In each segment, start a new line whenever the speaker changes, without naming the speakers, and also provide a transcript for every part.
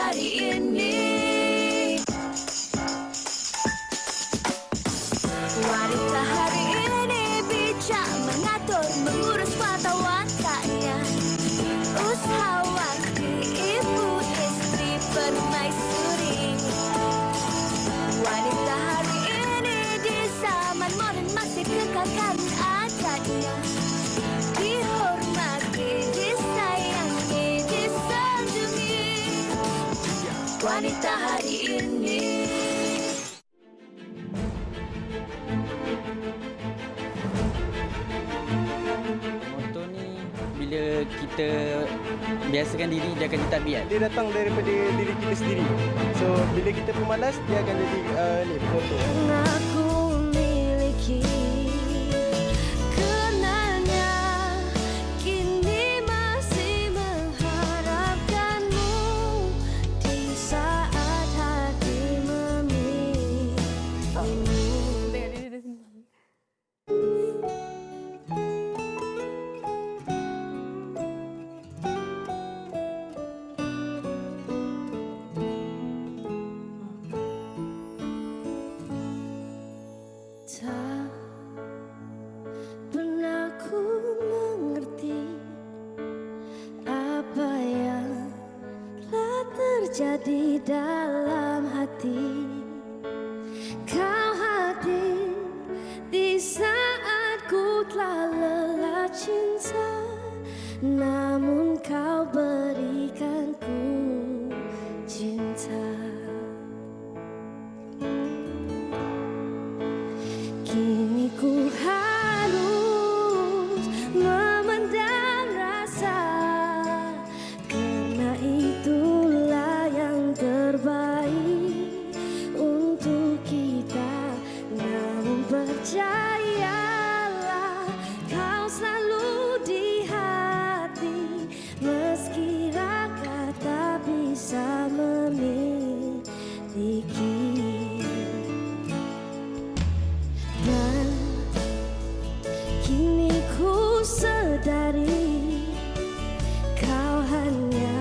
hari ini. Wanita hari ini bijak mengatur, mengurus mata wataknya. Usahawanti, ibu, istri, permaisuri. Wanita hari ini di zaman modern masih kekalkan adatnya. Dihormati, disayangi, disanjungi. Wanita hari ini.
Motor ni bila kita biasakan diri, dia akan ditabiat.
Dia datang daripada diri kita sendiri. So bila kita pemalas, dia akan jadi motor.
Aku miliki kenanya, kini masih mengharapkanmu di saat hati memilihmu. Tak pernah ku mengerti apa yang telah terjadi dalam hati. Kau hadir di saat ku telah lelah cinta, namun kau berikan ku cinta. Kini ku harus memendam rasa, karena itulah yang terbaik untuk kita. Namun percayalah, kau selalu di hati, meski raga tak bisa memiliki. Dan kini ku sadari, kau hanya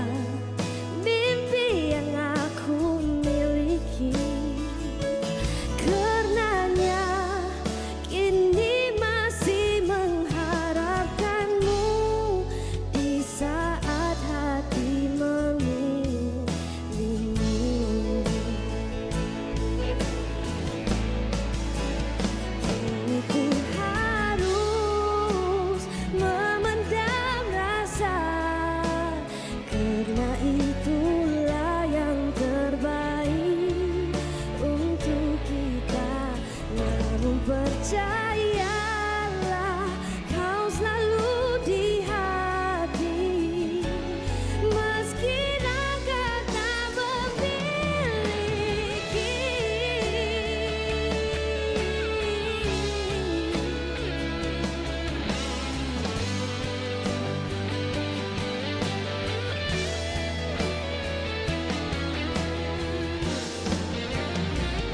mimpi yang aku miliki. Karenanya kini masih mengharapkanmu di saat hati memilihmu. Kini ku harus memendam rasa, karena itulah yang terbaik untuk kita. Namun percayalah, kau selalu di hati, meski raga tak memiliki.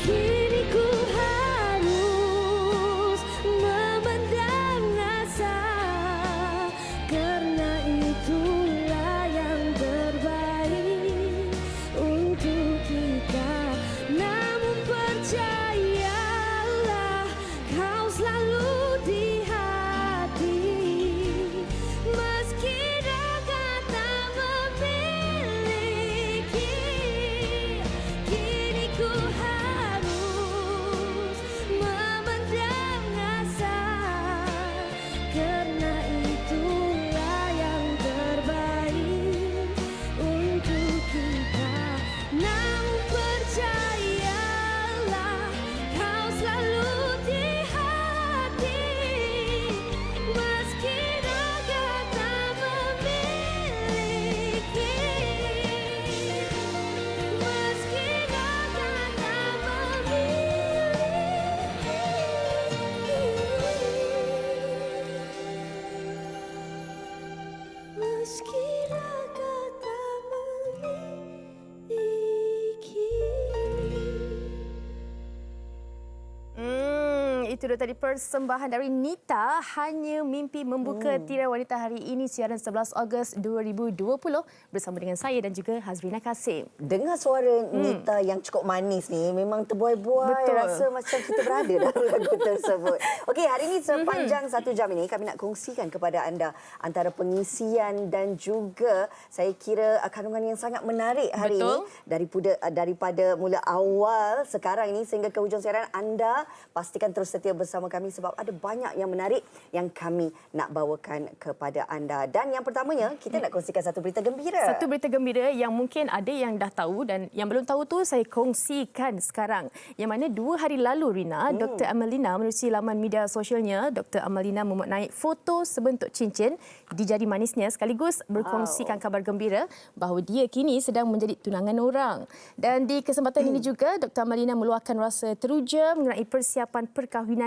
Kini ku harus memendam rasa, karena itulah yang terbaik untuk kita. Namun percayalah, kau selalu di hati, meski raga tak memiliki. Kini ku harus memendam rasa, karena itulah yang terbaik untuk kita. Namun percayalah, kau selalu di hati, meski raga tak memiliki. Meski raga tak memiliki. Meski raga tak memiliki.
Itu dia tadi persembahan dari Nita, Hanya Mimpi Membuka Tirai Wanita hari ini, siaran 11 Ogos 2020 bersama dengan saya dan juga Hazrina Kasim.
Dengar suara Nita yang cukup manis ni, memang terbuai-buai.
Betul.
Rasa macam kita berada dalam lagu tersebut. Okey, hari ini sepanjang 1 jam ini kami nak kongsikan kepada anda antara pengisian dan juga saya kira kandungan yang sangat menarik hari
Betul.
ini daripada mula awal sekarang ini sehingga ke hujung siaran. Anda pastikan terus setia bersama kami sebab ada banyak yang menarik yang kami nak bawakan kepada anda. Dan yang pertamanya, kita nak kongsikan satu berita gembira.
Satu berita gembira yang mungkin ada yang dah tahu dan yang belum tahu tu saya kongsikan sekarang. Yang mana 2 hari lalu, Rina, Dr. Amalina menerusi laman media sosialnya, Dr. Amalina memuat naik foto sebentuk cincin di jari manisnya sekaligus berkongsikan kabar gembira bahawa dia kini sedang menjadi tunangan orang. Dan di kesempatan ini juga, Dr. Amalina meluahkan rasa teruja mengenai persiapan perkahwinannya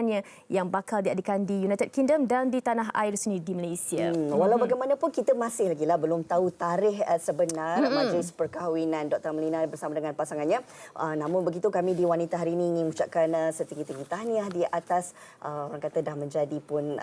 yang bakal diadakan di United Kingdom dan di tanah air sendiri di Malaysia.
Walau bagaimanapun kita masih lagi belum tahu tarikh sebenar majlis perkahwinan Dr. Amalina bersama dengan pasangannya. Namun begitu kami di Wanita hari ini ingin mengucapkan setinggi-tinggi tahniah di atas orang kata dah menjadi pun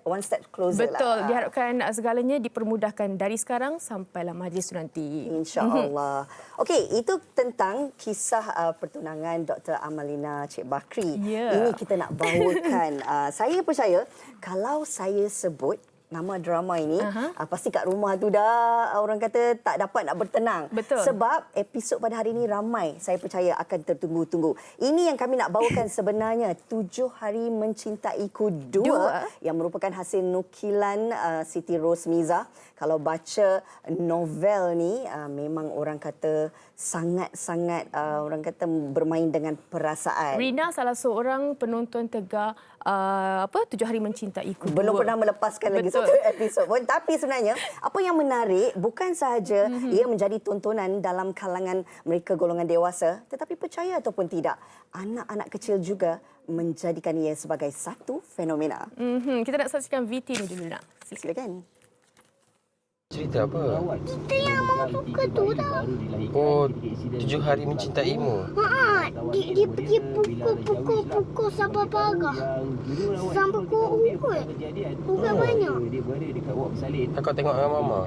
one step closer.
Betul, diharapkan segalanya dipermudahkan dari sekarang sampailah majlis tu nanti.
InsyaAllah. Okey, itu tentang kisah pertunangan Dr. Amalina Cik Bakri.
Ya.
Ini kita nak bawakan. Saya percaya kalau saya sebut nama drama ini, pasti kat rumah tu dah orang kata tak dapat nak bertenang.
Betul.
Sebab episod pada hari ini ramai saya percaya akan tertunggu-tunggu. Ini yang kami nak bawakan sebenarnya 7 Hari Mencintaiku 2 yang merupakan hasil nukilan Siti Rosmiza. Kalau baca novel ni memang orang kata sangat-sangat orang kata bermain dengan perasaan.
Rina salah seorang penonton tegar 7 Hari Mencintaiku 2.
Belum pernah melepaskan lagi
Betul.
satu episod pun. Tapi sebenarnya apa yang menarik bukan sahaja ia menjadi tontonan dalam kalangan mereka golongan dewasa, tetapi percaya ataupun tidak, anak-anak kecil juga menjadikan ia sebagai satu fenomena.
Kita nak saksikan VT ni dulu nak.
Silakan.
Cerita apa?
Kita yang Mama suka tu dah.
Oh, 7 Hari Mencintaimu.
Dia pergi pukul sampai parah. Sampai urut. Urut banyak.
Kakak tengok dengan Mama.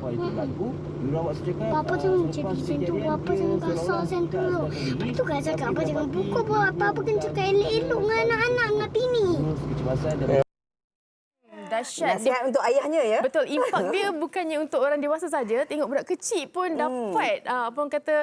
Papa jangan jadi macam tu. Papa jangan kasar macam tu. Lepas tu kan cakap Papa jangan pukul. Papa kan cakap elok-elok dengan anak-anak dengan bini.
Dahsyat.
Nasihat untuk ayahnya ya.
Betul, impak dia bukannya untuk orang dewasa saja. Tengok budak kecil pun dapat apa orang kata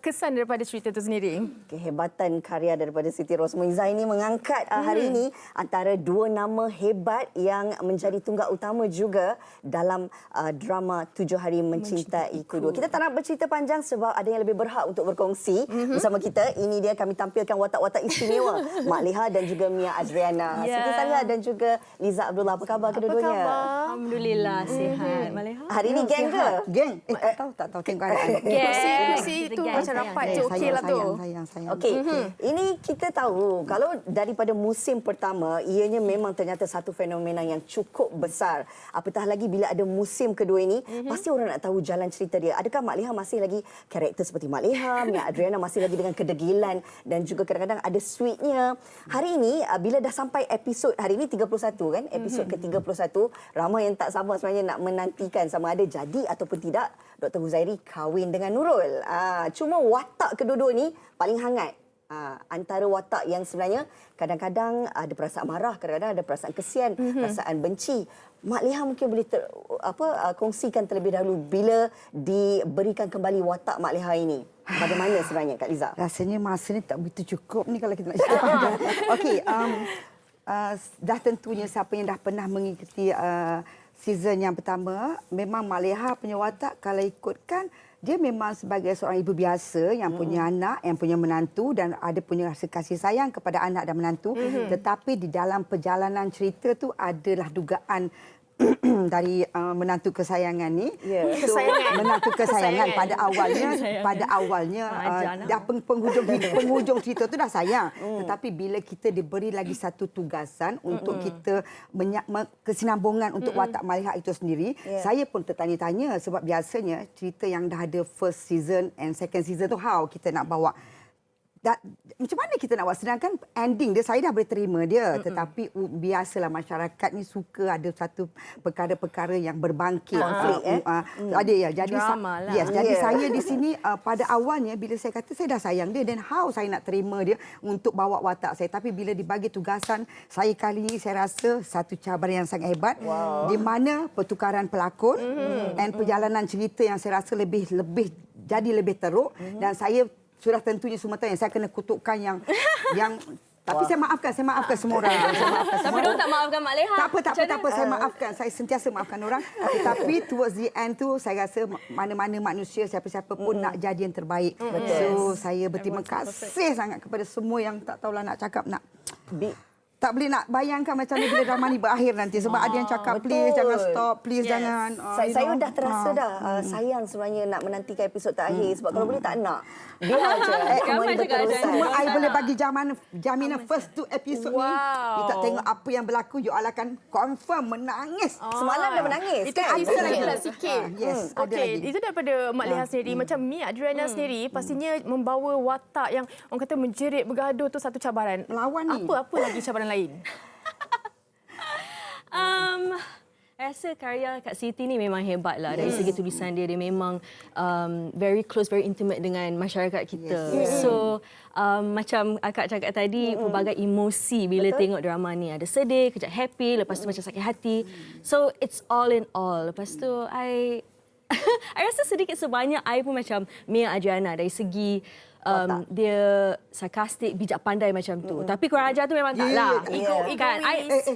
kesan daripada cerita itu sendiri.
Kehebatan karya daripada Siti Rosmiza ini mengangkat hari ini antara 2 nama hebat yang menjadi tunggak utama juga dalam drama 7 Hari Mencintaiku 2. Kita tak nak bercerita panjang sebab ada yang lebih berhak untuk berkongsi bersama kita. Ini dia kami tampilkan watak-watak istimewa Mak Leha dan juga Mia Azriana. Siti Salia dan juga Liza Abdullah. Apa khabar kedua-duanya?
Alhamdulillah sihat. Maleha.
Hari ini geng ke?
Geng? Tak tahu tengok keadaan.
Kursi tu macam rapat je okeylah tu.
Sayang.
Okey, ini kita tahu kalau daripada musim pertama ianya memang ternyata satu fenomena yang cukup besar. Apatah lagi bila ada musim kedua ini, pasti orang nak tahu jalan cerita dia. Adakah Mak Leha masih lagi karakter seperti Mak Leha, Mia Adriana masih lagi dengan kedegilan dan juga kadang-kadang ada sweetnya. Hari ini bila dah sampai episod hari ini 31 kan, episod ke-31, ramai yang tak sabar sebenarnya nak menantikan sama ada jadi ataupun tidak Dr. Huzairi kahwin dengan Nurul. Cuma watak kedua-dua ni paling hangat. Antara watak yang sebenarnya kadang-kadang ada perasaan marah, kadang-kadang ada perasaan kesian, perasaan benci. Mak Leha mungkin boleh kongsikan terlebih dahulu bila diberikan kembali watak Mak Leha ini. Bagaimana sebenarnya Kak Liza?
Rasanya masa ni tak begitu cukup ni kalau kita nak cerita panjang. Okey, dah tentunya siapa yang dah pernah mengikuti season yang pertama, memang Mak Leha punya watak kalau ikutkan dia memang sebagai seorang ibu biasa yang punya anak, yang punya menantu dan ada punya rasa kasih sayang kepada anak dan menantu. Tetapi di dalam perjalanan cerita tu adalah dugaan dari menantu kesayangan ni. Menantu kesayangan pada awalnya dah penghujung cerita tu dah sayang. Tetapi bila kita diberi lagi satu tugasan untuk kita kesinambungan untuk watak Mak Leha itu sendiri, saya pun tertanya-tanya sebab biasanya cerita yang dah ada first season and second season tu how kita nak bawa macam mana kita nak buat? Sedangkan ending dia saya dah boleh terima dia, tetapi biasalah masyarakat ni suka ada satu perkara-perkara yang berbangkit. Ada ya. Jadi
Drama lah.
jadi saya di sini pada awalnya bila saya kata saya dah sayang dia, then how saya nak terima dia untuk bawa watak saya. Tapi bila dibagi tugasan saya kali ini, saya rasa satu cabaran yang sangat hebat, di mana pertukaran pelakon dan perjalanan cerita yang saya rasa lebih jadi lebih teruk, dan saya sudah tentunya semua tahu yang saya kena kutukkan yang tapi saya maafkan semua orang.
Tapi dia tak maafkan Mak Leha.
Tak apa, saya maafkan. Saya sentiasa maafkan orang. Tapi towards the end tu saya rasa mana-mana manusia siapa-siapa pun nak jadi yang terbaik. So saya berterima kasih sangat kepada semua yang tak tahulah nak cakap tak boleh nak bayangkan macam mana bila drama ni berakhir nanti. Sebab ada yang cakap, please jangan stop, please jangan.
Saya dah terasa dah sayang sebenarnya nak menantikan episod terakhir. Sebab kalau boleh tak nak. Biar je.
Ramai cakap ada.
Semua I boleh bagi jaminan first 2 episod ni. You tak tengok apa yang berlaku, you all akan confirm menangis.
Semalam dah menangis.
Itu
kan?
sikit.
Yes, ada
Okey,
lagi.
itu daripada Mak Leha sendiri. Macam Mia Adriana sendiri, pastinya membawa watak yang orang kata menjerit, bergaduh tu satu cabaran.
Melawan ni.
Apa lagi cabaran lain?
Rasa karya Kak Siti ni memang hebat lah. Dari segi tulisan dia memang very close, very intimate dengan masyarakat kita. So macam akak cakap tadi, pelbagai emosi bila tengok drama ni. Ada sedih, kejap happy, lepas tu macam sakit hati. So it's all in all. Lepas tu I rasa sedikit sebanyak I pun macam Mia Adriana dari segi dia sarkastik, bijak pandai macam tu. Tapi kurang ajar tu memang tak lah. Kan?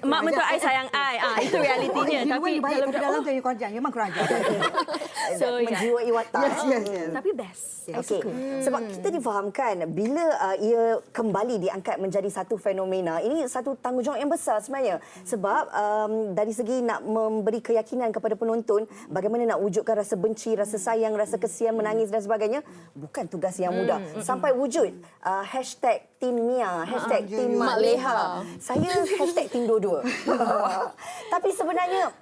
Mak mentua I sayang I. Itu realitinya. Tapi
dalam tu kurang ajar. Memang kurang ajar.
So, menjiwai watak.
Yes.
tapi best.
Okey. Sebab kita difahamkan bila ia kembali diangkat menjadi satu fenomena, ini satu tanggungjawab yang besar sebenarnya. Sebab dari segi nak memberi keyakinan kepada penonton, bagaimana nak wujudkan rasa benci, rasa sayang, rasa kesian, menangis dan sebagainya, bukan tugas yang mudah. Sampai wujud hashtag Tim Mia, hashtag Tim Mak Leha. Saya hashtag Tim Dua-Dua. Tapi sebenarnya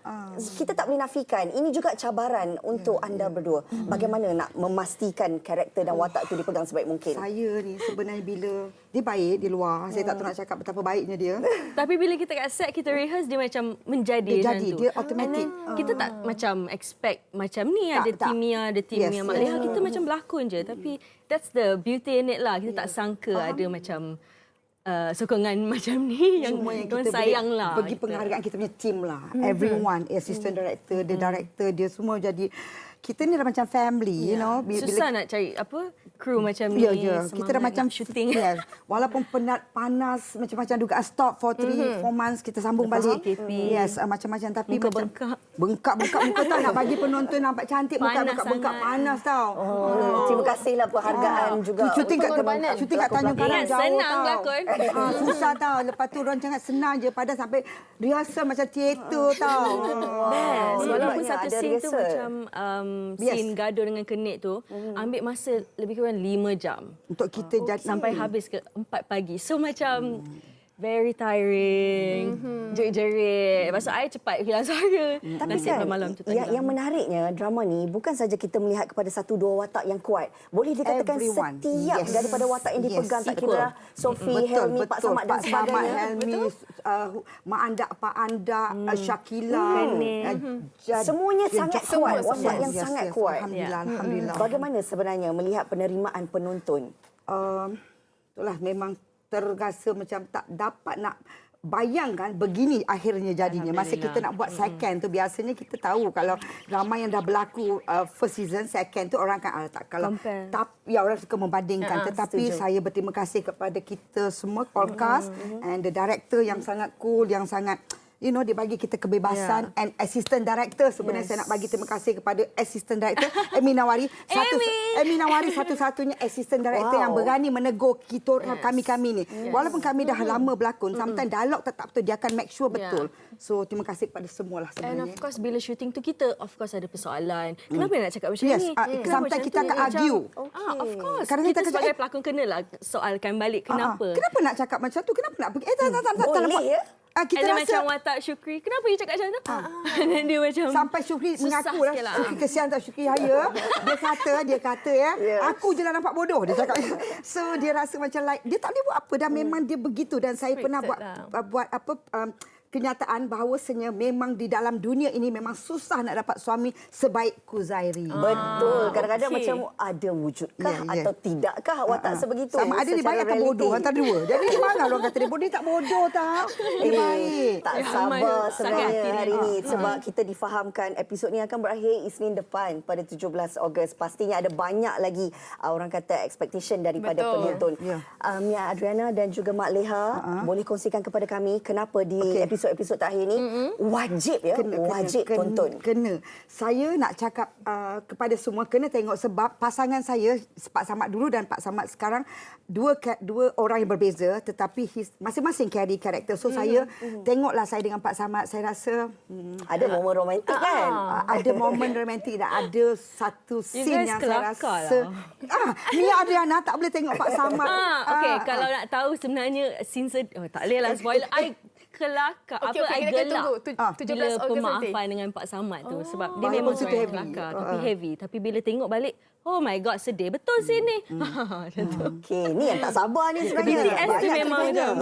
kita tak boleh nafikan, ini juga cabaran untuk anda berdua. Bagaimana nak memastikan karakter dan watak itu dipegang sebaik mungkin?
Saya ni sebenarnya bila dia baik di luar, saya tak tahu nak cakap betapa baiknya dia.
Tapi bila kita kat set, kita rehearse, dia macam menjadi
Dia
macam
jadi,
tu.
dia automatic.
Kita tak macam expect macam ni ada
Tak.
Tim Mia, ada Tim Mia Mak Leha. Kita macam berlakon je. Tapi that's the beauty in it lah. Kita tak sangka ada macam sokongan macam ni yang kita sayang lah.
Bagi penghargaan kita punya team lah. Everyone, assistant director, the director, dia semua jadi, kita ni dah macam family, you know.
Susah nak cari kru macam ni.
Ya. Kita dah macam
shooting.
Yes. Walaupun penat, panas, macam-macam dugaan stop for 3-4 months, kita sambung balik. Yes, macam-macam. Tapi
Muka
macam bengkak muka tau. Nak bagi penonton nampak cantik, muka bengkak panas tau.
Terima kasihlah penghargaan juga.
Syuting kat Tanjung Karang jauh
senang
tau.
berlakon.
Susah tau. Lepas tu orang cakap senang je. Padahal sampai rehearsal macam teater tau.
Best. Walaupun
Sebabnya
satu
ada
scene tu
rehearsal.
macam scene gaduh dengan kenit tu, ambil masa lebih kurang 5 jam.
Untuk kita jadi
Sampai habis ke 4 pagi. So macam very tiring, jerit-jerit. Lepas tu I cepat hilang suara.
Tapi
Nasib
kan,
malam tu
yang menariknya drama ni bukan saja kita melihat kepada 1-2 watak yang kuat. Boleh dikatakan
Everyone.
setiap
Yes.
daripada watak yang dipegang, tak
Equal.
kira Sophie, Helmi, Pak Samad dan
Pak Samad,
sebagainya.
Helmi, Mak Andak, Pak Andak, Syakila.
Semuanya sangat kuat. Watak yang
Yes,
sangat
yes.
kuat.
Alhamdulillah.
Bagaimana sebenarnya melihat penerimaan penonton?
Itulah memang terasa macam tak dapat nak bayangkan begini akhirnya jadinya. Masa kita nak buat second tu, biasanya kita tahu kalau drama yang dah berlaku first season, second tu orang kan tak kalau orang suka membandingkan. Tetapi saya berterima kasih kepada kita semua podcast and the director yang sangat cool, yang sangat dia bagi kita kebebasan, and assistant director sebenarnya saya nak bagi terima kasih kepada assistant director Amy Nawari. Amy Nawari satu-satunya assistant director yang berani menegur kita kami ni. Walaupun kami dah lama berlakon, sometimes dialog tetap betul, dia akan make sure betul. So terima kasih kepada semualah sebenarnya.
And of course bila shooting tu kita of course ada persoalan. Kenapa nak cakap macam ni?
Sometimes kita akan argue.
Of course.
Kadang
Kita
kita
sebagai pelakon kenalah soalkan balik kenapa.
Kenapa nak cakap macam tu? Kenapa nak pergi?
Boleh ya?
kita
And then
rasa
macam watak Syukri, kenapa you cakap macam tu? Dan dia macam
sampai Syukri
susah
mengaku
sikit lah.
Syukri kesian tak Syukri Haya. Dia kata ya, aku je lah nampak bodoh dia cakap. So dia rasa macam like dia tak boleh buat apa dan memang dia begitu dan saya pernah buat kenyataan bahawasanya memang di dalam dunia ini memang susah nak dapat suami sebaik Kuzairi.
Betul. Kadang-kadang macam ada wujudkah atau tidakkah watak sebegitu.
Sama ada dia baik atau bodoh antara dua. Jadi di mana orang kata dia bodoh, dia tak bodoh tau. Dia baik.
Tak sabar sebenarnya hari ini sebab kita difahamkan episod ni akan berakhir Isnin depan pada 17 Ogos. Pastinya ada banyak lagi orang kata expectation daripada penonton. Mia Adriana dan juga Mak Leha boleh kongsikan kepada kami kenapa di episod terakhir ni wajib wajib tonton.
Kena. Saya nak cakap kepada semua kena tengok sebab pasangan saya Pak Samad dulu dan Pak Samad sekarang dua orang yang berbeza tetapi masing-masing carry karakter. So saya tengoklah saya dengan Pak Samad saya rasa
ada momen romantik kan?
Ada momen romantik dan ada satu scene yang saya rasa Mia Adriana tak boleh tengok Pak Samad.
Okey, kalau nak tahu sebenarnya scene tak boleh lah spoiler. I kelakar. I gelak bila pemaafan dengan Pak Samad tu. Sebab dia memang seorang yang kelakar. Tapi heavy. Tapi bila tengok balik, oh my God, sedih. Betul sini.
Okey, ni yang tak sabar ni sebenarnya.
BTS tu memang macam.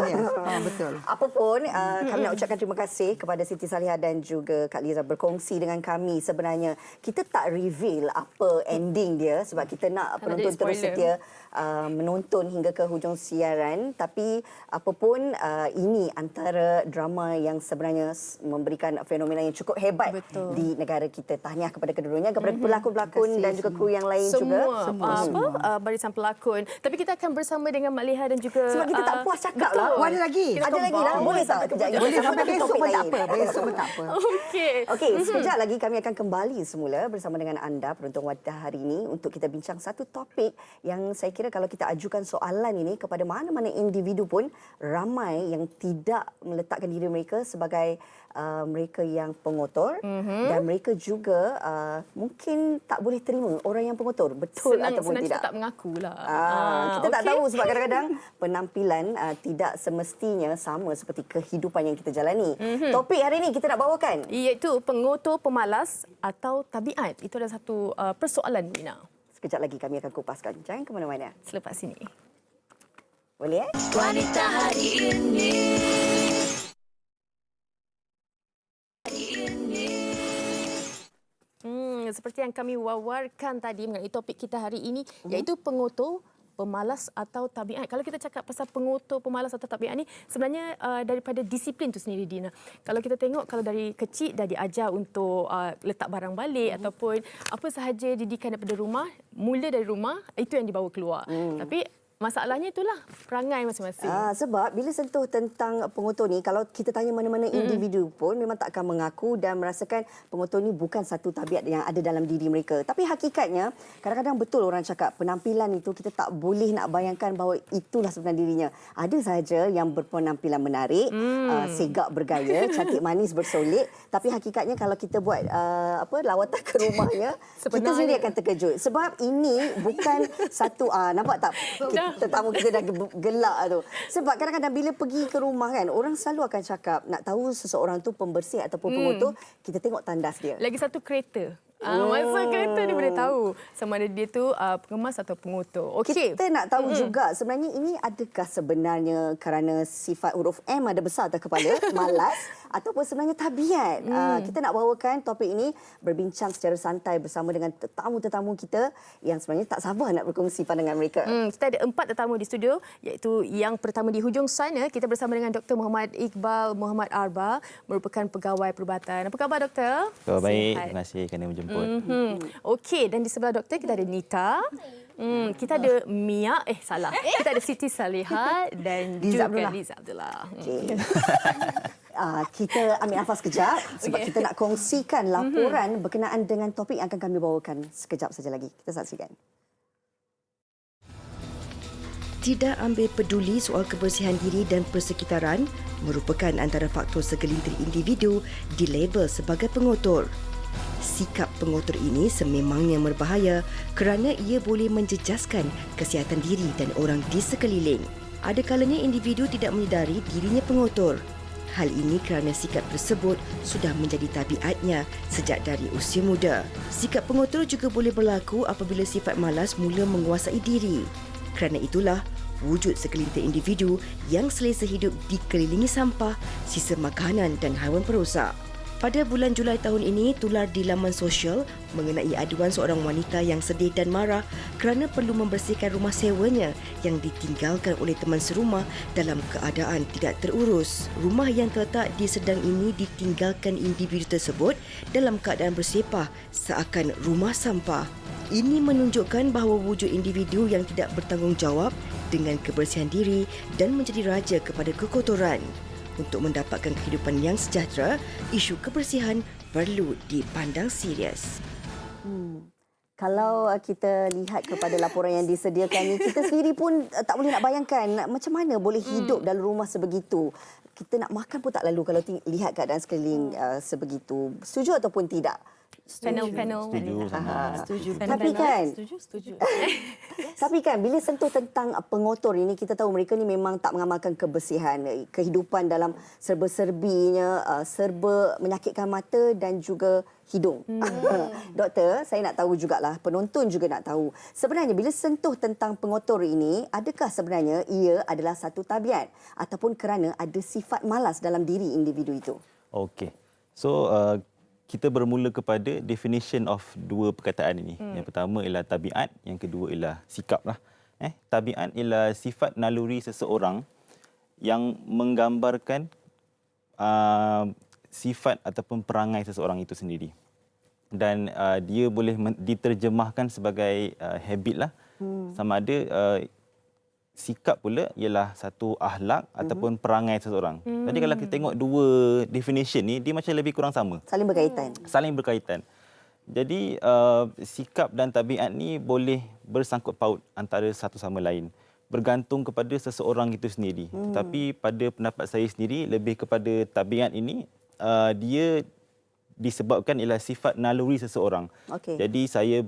Betul.
Apapun, kami nak ucapkan terima kasih kepada Siti Salihah dan juga Kak Liza berkongsi dengan kami. Sebenarnya, kita tak reveal apa ending dia sebab kita nak penonton terus setia menonton hingga ke hujung siaran. Tapi apapun, ini antara drama yang sebenarnya memberikan fenomena yang cukup hebat di negara kita. Tahniah kepada kedua-duanya, kepada pelakon-pelakon dan juga kru yang lain
semua barisan pelakon. Tapi kita akan bersama dengan Mak Leha dan juga
sebab kita tak puas cakap lah.
Ada lagi.
Ada lagi lah. Boleh tak kejap lagi?
Boleh sampai besok pun tak apa. Besok pun tak apa.
Okey, sekejap lagi kami akan kembali semula bersama dengan anda penonton Wardah hari ini untuk kita bincang satu topik yang saya kira kalau kita ajukan soalan ini kepada mana-mana individu pun ramai yang tidak meletakkan diri mereka sebagai mereka yang pengotor dan mereka juga mungkin tak boleh terima orang yang pengotor. Betul ataupun tidak?
Senang tak mengakulah.
Kita tak tahu sebab kadang-kadang penampilan tidak semestinya sama seperti kehidupan yang kita jalani. Topik hari ini kita nak bawakan
iaitu pengotor pemalas atau tabiat. Itu adalah satu persoalan, Mina.
Sekejap lagi kami akan kupaskan. Jangan ke mana-mana.
Selepas ini.
Boleh
Wanita hari ini.
Seperti yang kami wawarkan tadi mengenai topik kita hari ini iaitu pengotor pemalas atau tabiat. Kalau kita cakap pasal pengotor pemalas atau tabiat ni sebenarnya daripada disiplin tu sendiri, Dina. Kalau kita tengok kalau dari kecil dah diajar untuk letak barang balik ataupun apa sahaja didikan daripada rumah, mula dari rumah itu yang dibawa keluar. Tapi masalahnya itulah perangai masing-masing.
Sebab bila sentuh tentang pengotor ni, kalau kita tanya mana-mana individu pun memang tak akan mengaku dan merasakan pengotor ni bukan satu tabiat yang ada dalam diri mereka. Tapi hakikatnya, kadang-kadang betul orang cakap penampilan itu kita tak boleh nak bayangkan bahawa itulah sebenarnya dirinya. Ada sahaja yang berpenampilan menarik, segak bergaya, cantik manis bersolek. Tapi hakikatnya kalau kita buat lawatan ke rumahnya, kita sendiri akan terkejut. Sebab ini bukan satu, nampak tak? Tetamu kita dah gelak tu. Sebab kadang-kadang bila pergi ke rumah kan, orang selalu akan cakap nak tahu seseorang tu pembersih ataupun pengotor, kita tengok tandas dia.
Lagi satu kereta. Masa kereta dia boleh tahu sama ada dia tu pengemas atau pengotor. Okey.
Kita nak tahu juga sebenarnya ini adakah sebenarnya kerana sifat huruf M ada besar atas kepala, malas ataupun sebenarnya tabiat. Kita nak bawakan topik ini berbincang secara santai bersama dengan tetamu-tetamu kita yang sebenarnya tak sabar nak berkongsi pandangan mereka.
Kita ada 4 tetamu di studio iaitu yang pertama di hujung sana kita bersama dengan Dr. Muhammad Iqbal Muhammad Arba merupakan pegawai perubatan. Apa khabar doktor?
Baik, terima kasih kerana menjemput.
Okey, dan di sebelah doktor kita ada Nita. Kita ada Mia, kita ada Siti Salihah dan
Liza
juga
Abdullah.
Liza Abdullah.
Kita ambil nafas sekejap sebab kita nak kongsikan laporan berkenaan dengan topik yang akan kami bawakan sekejap saja lagi. Kita saksikan.
Tidak ambil peduli soal kebersihan diri dan persekitaran merupakan antara faktor segelintir individu dilabel sebagai pengotor. Sikap pengotor ini sememangnya berbahaya kerana ia boleh menjejaskan kesihatan diri dan orang di sekeliling. Ada kalanya individu tidak menyedari dirinya pengotor. Hal ini kerana sikap tersebut sudah menjadi tabiatnya sejak dari usia muda. Sikap pengotor juga boleh berlaku apabila sifat malas mula menguasai diri. Kerana itulah, wujud segelintir individu yang selesa hidup dikelilingi sampah, sisa makanan dan haiwan perosak. Pada bulan Julai tahun ini, tular di laman sosial mengenai aduan seorang wanita yang sedih dan marah kerana perlu membersihkan rumah sewanya yang ditinggalkan oleh teman serumah dalam keadaan tidak terurus. Rumah yang terletak di Sedang ini ditinggalkan individu tersebut dalam keadaan bersepah seakan rumah sampah. Ini menunjukkan bahawa wujud individu yang tidak bertanggungjawab dengan kebersihan diri dan menjadi raja kepada kekotoran. Untuk mendapatkan kehidupan yang sejahtera, isu kebersihan perlu dipandang serius.
Kalau kita lihat kepada laporan yang disediakan ni, kita sendiri pun tak boleh nak bayangkan macam mana boleh hidup dalam rumah sebegitu. Kita nak makan pun tak lalu kalau lihat keadaan sekeliling sebegitu. Setuju ataupun tidak?
Panel.
Setuju.
Tapi kan,
Setuju.
tapi kan bila sentuh tentang pengotor ini, kita tahu mereka ni memang tak mengamalkan kebersihan. Kehidupan dalam serba-serbinya, serba menyakitkan mata dan juga hidung. Doktor, saya nak tahu jugalah, penonton juga nak tahu. Sebenarnya bila sentuh tentang pengotor ini, adakah sebenarnya ia adalah satu tabiat ataupun kerana ada sifat malas dalam diri individu itu?
Okey. So, kita bermula kepada definition of dua perkataan ini. Yang pertama ialah tabiat, yang kedua ialah sikap lah. Tabiat ialah sifat naluri seseorang yang menggambarkan sifat ataupun perangai seseorang itu sendiri. Dan dia boleh diterjemahkan sebagai habit lah. Sama ada sikap pula ialah satu akhlak ataupun perangai seseorang. Jadi kalau kita tengok dua definition ni, dia macam lebih kurang sama.
Saling berkaitan.
Saling berkaitan. Jadi sikap dan tabiat ni boleh bersangkut paut antara satu sama lain. Bergantung kepada seseorang itu sendiri. Tetapi pada pendapat saya sendiri, lebih kepada tabiat ini, dia disebabkan ialah sifat naluri seseorang.
Okay.
Jadi saya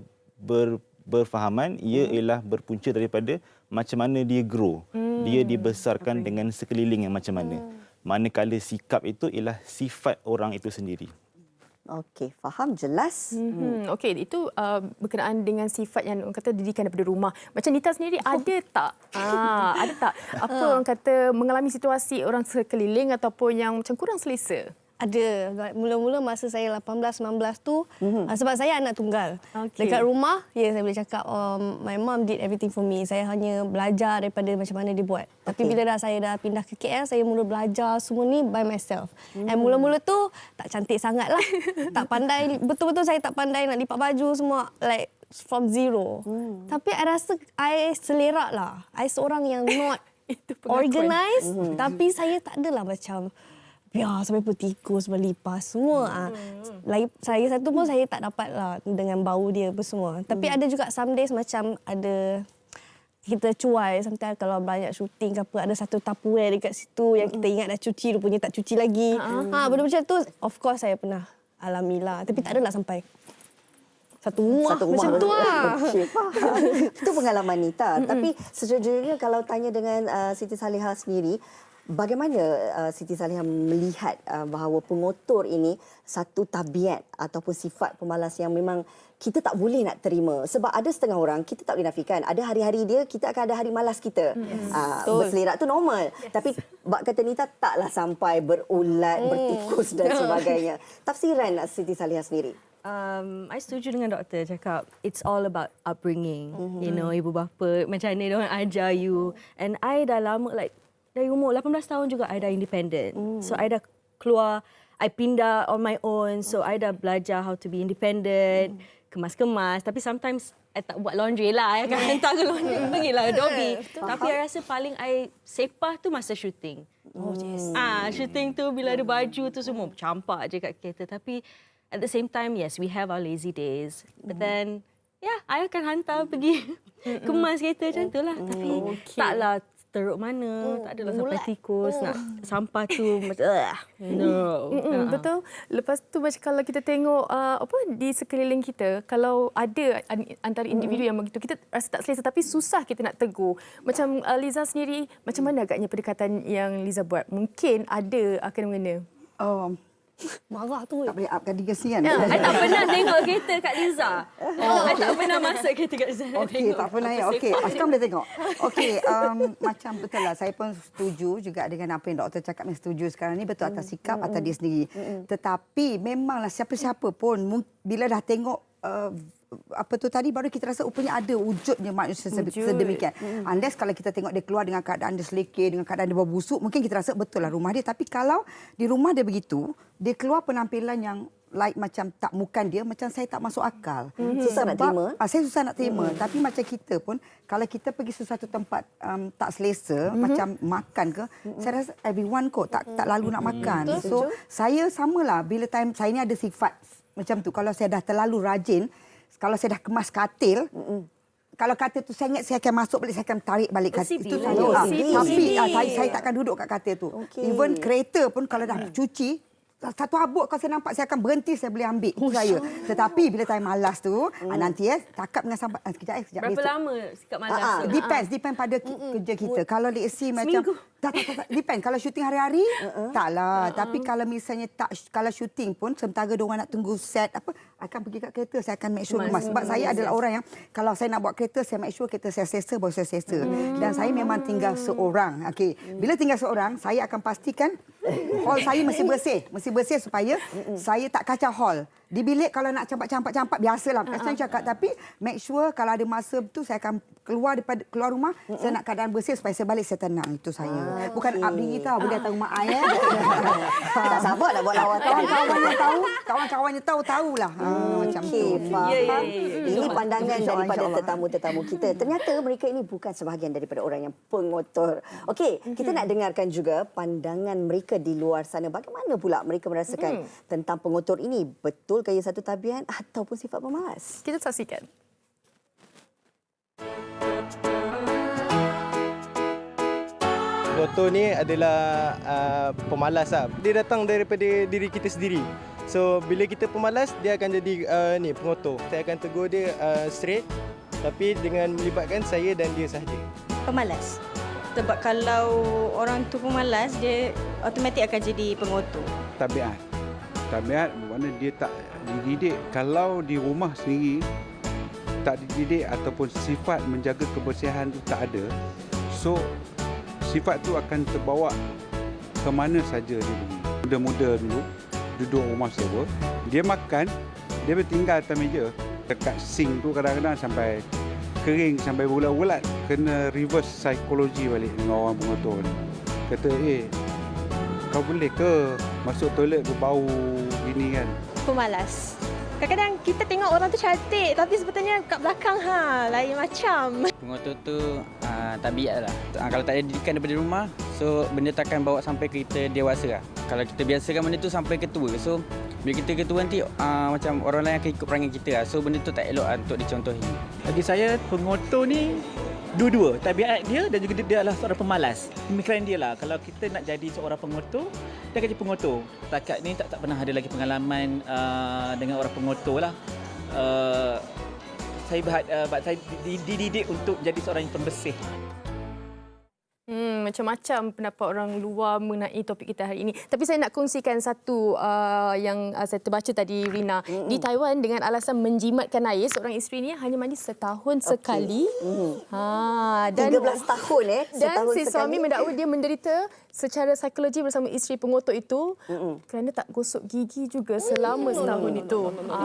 berfahaman ia ialah berpunca daripada macam mana dia grow. Dia dibesarkan dengan sekeliling yang macam mana. Manakala sikap itu ialah sifat orang itu sendiri.
Okey, faham, jelas.
Okey, itu berkenaan dengan sifat yang orang kata didikan daripada rumah. Macam Nita sendiri ada tak? Ada tak? Apa orang kata mengalami situasi orang sekeliling ataupun yang macam kurang selesa?
Ada. Mula-mula masa saya 18-19 tu, sebab saya anak tunggal.
Okey.
Dekat rumah, saya boleh cakap, my mom did everything for me. Saya hanya belajar daripada macam mana dia buat. Tapi bila saya dah pindah ke KL, saya mula belajar semua ni by myself. And mula-mula tu, tak cantik sangat lah. Tak pandai, betul-betul saya tak pandai nak lipat baju semua. Like, from zero. Tapi I rasa, I selerak lah. I seorang yang not organised. Tapi saya tak adalah macam biar sampai petikus, berlipas semua. Saya satu pun saya tak dapat lah dengan bau dia apa semua. Tapi ada juga some days macam ada kita cuai. Sometimes kalau banyak syuting ke apa, ada satu tupperware dekat situ yang kita ingat dah cuci, rupanya tak cuci lagi. Benda macam tu, of course saya pernah alami lah. Tapi tak adalah sampai satu rumah macam tu lah.
Okey, faham. Itu pengalaman Nita. Tapi sejujurnya kalau tanya dengan Siti Salihah sendiri, bagaimana Siti Salihah melihat bahawa pengotor ini satu tabiat ataupun sifat pemalas yang memang kita tak boleh nak terima? Sebab ada setengah orang, kita tak boleh nafikan, ada hari-hari dia, kita akan ada hari malas kita. Berselerak tu normal. Tapi bak kata Nita taklah sampai berulat, bertikus dan sebagainya. Tafsiran Siti Salihah sendiri?
I setuju dengan doktor cakap it's all about upbringing. You know, ibu bapa macam mana diorang ajar you. And I dah lama dari umur 18 tahun juga I dah independent. So I dah keluar, I pindah on my own. So I dah belajar how to be independent, kemas-kemas. Tapi sometimes I tak buat laundry lah. I akan hantar ke laundry, pergilah Adobe. Tapi I rasa paling I sepah tu masa syuting. Syuting tu bila ada baju tu semua campak je kat kereta. Tapi at the same time, yes, we have our lazy days. But then, I akan hantar pergi kemas kereta macam tu lah. Tapi taklah teruk mana. Tak adalah sampai tikus nak sampah tu macam no.
Betul. Lepas tu macam kalau kita tengok di sekeliling kita, kalau ada antara individu yang begitu, kita rasa tak selesa tapi susah kita nak tegur. Macam Liza sendiri, macam mana agaknya pendekatan yang Liza buat? Mungkin ada akan mengena.
Marah tu.
Tak boleh upkan dia kesian.
I tak pernah tengok kereta Kak Liza. I tak pernah masuk kereta Kak Liza.
Okey, tak pernah ya. Okey, sekarang boleh tengok. Okey, macam betul lah. Saya pun setuju juga dengan apa yang doktor cakap. Yang setuju sekarang ni betul atas sikap atas dia sendiri. Tetapi memanglah siapa-siapa pun bila dah tengok apa tu tadi baru kita rasa rupanya ada wujudnya manusia sedemikian. Unless kalau kita tengok dia keluar dengan keadaan dia selekeh, dengan keadaan dia berbusuk, mungkin kita rasa betul lah rumah dia. Tapi kalau di rumah dia begitu, dia keluar penampilan yang like macam tak mukan dia, macam saya tak masuk akal.
Susah nak terima.
Saya susah nak terima. Tapi macam kita pun, kalau kita pergi sesuatu tempat tak selesa, macam makan ke, saya rasa everyone kot tak lalu nak makan. So, saya samalah bila time saya ni ada sifat macam tu. Kalau saya dah terlalu rajin, kalau saya dah kemas katil, kalau katil tu saya ingat saya akan masuk balik, saya akan tarik balik katil. Itu saya. Tapi saya takkan duduk kat katil tu. Even kereta pun kalau dah cuci, satu habuk kalau saya nampak saya akan berhenti, saya boleh ambil. Itu saya. Tetapi bila time malas tu, nanti takap dengan sampai sekejap
Berapa
besok.
lama sikap malas tu?
Depends pada kerja kita. Kalau let's say macam tak. Depend. Kalau syuting hari-hari, taklah. Tapi kalau misalnya kalau syuting pun sementara diorang nak tunggu set apa, akan pergi kat kereta, saya akan make sure kemas. Sebab saya adalah orang yang kalau saya nak buat kereta, saya make sure kereta saya selesa baru saya selesa. Dan saya memang tinggal seorang. Okey. Bila tinggal seorang, saya akan pastikan hall saya mesti bersih supaya saya tak kacau hall. Di bilik kalau nak campak-campak biasalah. Saya cakap, tapi make sure kalau ada masa tu saya akan keluar rumah, saya nak keadaan bersih supaya saya balik saya tenang. Itu saya. Bukan up diri tau, boleh tahu mak ai.
Tak sabar nak buat lawatan.
Kawan-kawannya tahulah. Macam tu.
Faham. Ini pandangan daripada tetamu-tetamu kita. Ternyata mereka ini bukan sebahagian daripada orang yang pengotor. Okey, kita nak dengarkan juga pandangan mereka di luar sana. Bagaimana pula mereka merasakan tentang pengotor ini? Betul ke ia satu tabiat ataupun sifat pemalas?
Kita saksikan.
Pengotor ni adalah pemalas lah. Dia datang daripada diri kita sendiri. So bila kita pemalas, dia akan jadi pengotor. Saya akan tegur dia straight, tapi dengan melibatkan saya dan dia sahaja.
Pemalas. Sebab kalau orang tu pemalas, dia automatik akan jadi pengotor.
Tabiat bermakna dia tak dididik. Kalau di rumah sendiri tak dididik ataupun sifat menjaga kebersihan tu tak ada, so sifat tu akan terbawa ke mana saja dia pergi. Muda-muda dulu duduk rumah sewa, dia makan, dia bertinggal atas meja. Dekat sink tu kadang-kadang sampai kering, sampai bulat-bulat. Kena reverse psikologi balik dengan orang pengotor ni. Kata, kau boleh ke masuk toilet berbau gini kan?
Pemalas. Kadang-kadang kita tengok orang tu cantik, tapi sebetulnya kat belakang lain macam.
Pengotor tu tabiat lah. Kalau tak ada didikan daripada rumah, so benda tu akan bawa sampai ke kita dewasa lah. Kalau kita biasakan benda tu sampai ke tua, so bila kita ke tua nanti macam orang lain akan ikut perangai kita lah. So benda tu tak elok untuk dicontohi.
Bagi saya, pengotor ni dua-dua. Tabiat dia dan juga dia adalah seorang pemalas. Pemikiran dia lah. Kalau kita nak jadi seorang pengotor, dia akan jadi pengotor. Setakat ni tak pernah ada lagi pengalaman dengan orang pengotor lah. Saya dididik untuk jadi seorang yang pembersih.
Macam-macam pendapat orang luar mengenai topik kita hari ini. Tapi saya nak kongsikan satu yang saya terbaca tadi, Rina. Di Taiwan, dengan alasan menjimatkan air, seorang isteri ni hanya mandi setahun sekali.
Dan 13 tahun
Dan si suami mendakwa dia menderita secara psikologi bersama isteri pengotor itu kerana tak gosok gigi juga selama setahun itu.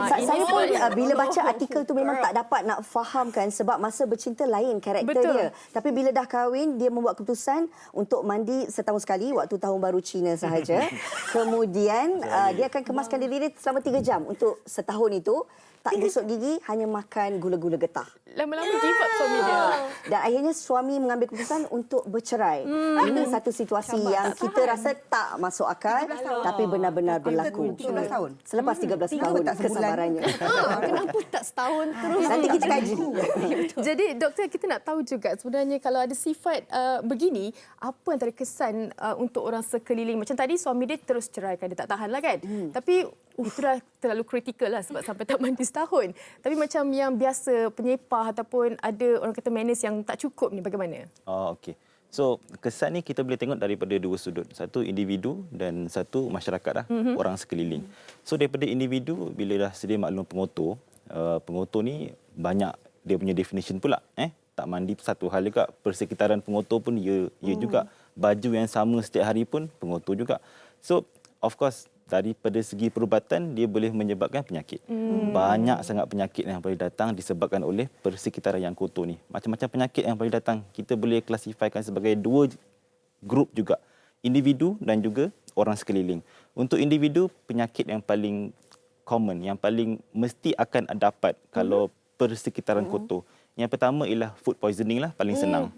Saya pun bila baca artikel tu memang tak dapat nak fahamkan sebab masa bercinta lain karakter dia. Tapi bila dah kahwin, dia membuat keputusan untuk mandi setahun sekali waktu tahun baru Cina sahaja. Kemudian dia akan kemaskan diri dia selama 3 jam untuk setahun itu. Tak gosok gigi, hanya makan gula-gula getah.
Lama-lama give up suami dia.
Dan akhirnya suami mengambil keputusan untuk bercerai. Ini satu situasi yang kita rasa tak masuk akal tapi benar-benar berlaku.
13 tahun.
Selepas 13 tahun kesabarannya.
Kenapa tak setahun terus?
Nanti kita kaji.
Jadi doktor, kita nak tahu juga sebenarnya kalau ada sifat begini, apa antara kesan untuk orang sekeliling? Macam tadi suami dia terus ceraikan, dia tak tahan lah kan. Tapi itu dah terlalu kritikal lah sebab sampai tak mandi setahun. Tapi macam yang biasa penyepah ataupun ada orang kata manners yang tak cukup ni, bagaimana?
Okey. So, kesan ni kita boleh tengok daripada dua sudut. Satu individu dan satu masyarakat lah, orang sekeliling. So, daripada individu, bila dah sedia maklum pengotor, pengotor ni banyak dia punya definition pula. Tak mandi satu hal juga. Persekitaran pengotor pun ia juga. Baju yang sama setiap hari pun pengotor juga. So, of course, daripada segi perubatan, dia boleh menyebabkan penyakit. Banyak sangat penyakit yang boleh datang disebabkan oleh persekitaran yang kotor ni. Macam-macam penyakit yang boleh datang. Kita boleh klasifikasikan sebagai dua grup juga. Individu dan juga orang sekeliling. Untuk individu, penyakit yang paling common, yang paling mesti akan dapat kalau persekitaran kotor. Yang pertama ialah food poisoning lah, paling senang.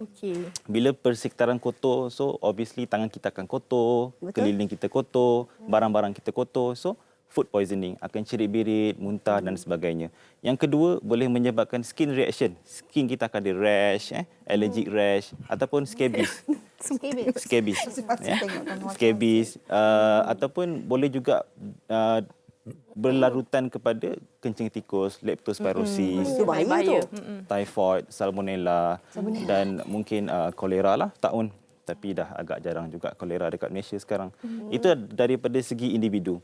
Bila persekitaran kotor, so obviously tangan kita akan kotor, keliling kita kotor, barang-barang kita kotor. So food poisoning akan cerit-berit, muntah dan sebagainya. Yang kedua boleh menyebabkan skin reaction. Skin kita akan ada rash, allergic rash ataupun scabies. Scabies. Scabies ataupun boleh juga berlarutan kepada kencing tikus, leptospirosis, typhoid, salmonella dan mungkin kolera lah taun. Tapi dah agak jarang juga kolera dekat Malaysia sekarang. Itu daripada segi individu.